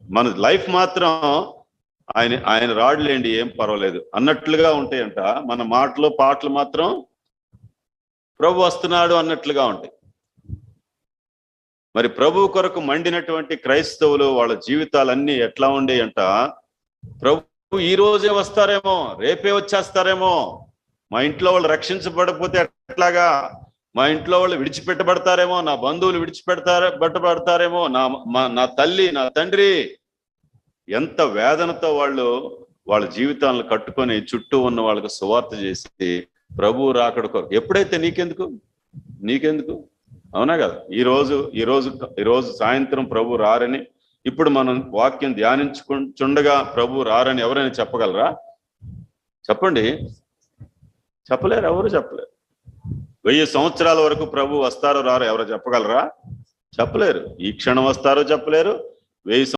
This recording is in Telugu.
మన లైఫ్ మాత్రం ఆయన ఆయన రాడులేండి ఏం పర్వాలేదు అన్నట్లుగా ఉంటాయంట. మన మాటలు పాటలు మాత్రం ప్రభు వస్తున్నాడు అన్నట్లుగా ఉంటాయి. మరి ప్రభు కొరకు మండినటువంటి క్రైస్తవులు వాళ్ళ జీవితాలన్నీ ఎట్లా ఉండేయంట, ప్రభు ఈ రోజే వస్తారేమో, రేపే వచ్చేస్తారేమో, మా ఇంట్లో వాళ్ళు రక్షించబడకపోతే ఎట్లాగా, మా ఇంట్లో వాళ్ళు విడిచిపెట్టబడతారేమో, నా బంధువులు బట్టబడతారేమో, నా తల్లి నా తండ్రి, ఎంత వేదనతో వాళ్ళ జీవితాలను కట్టుకొని చుట్టూ ఉన్న వాళ్ళకి సువార్త చేసి ప్రభు రాకడ కొరకు. ఎప్పుడైతే నీకెందుకు అవునా కదా. ఈ రోజు సాయంత్రం ప్రభు రారని, ఇప్పుడు మనం వాక్యం ధ్యానించుకుంటుండగా ప్రభు రారని ఎవరైనా చెప్పగలరా? చెప్పండి. చెప్పలేరు, ఎవరు చెప్పలేరు. 1000 సంవత్సరాల వరకు ప్రభు వస్తారో రారో ఎవరో చెప్పగలరా? చెప్పలేరు. ఈ క్షణం వస్తారో చెప్పలేరు, 1000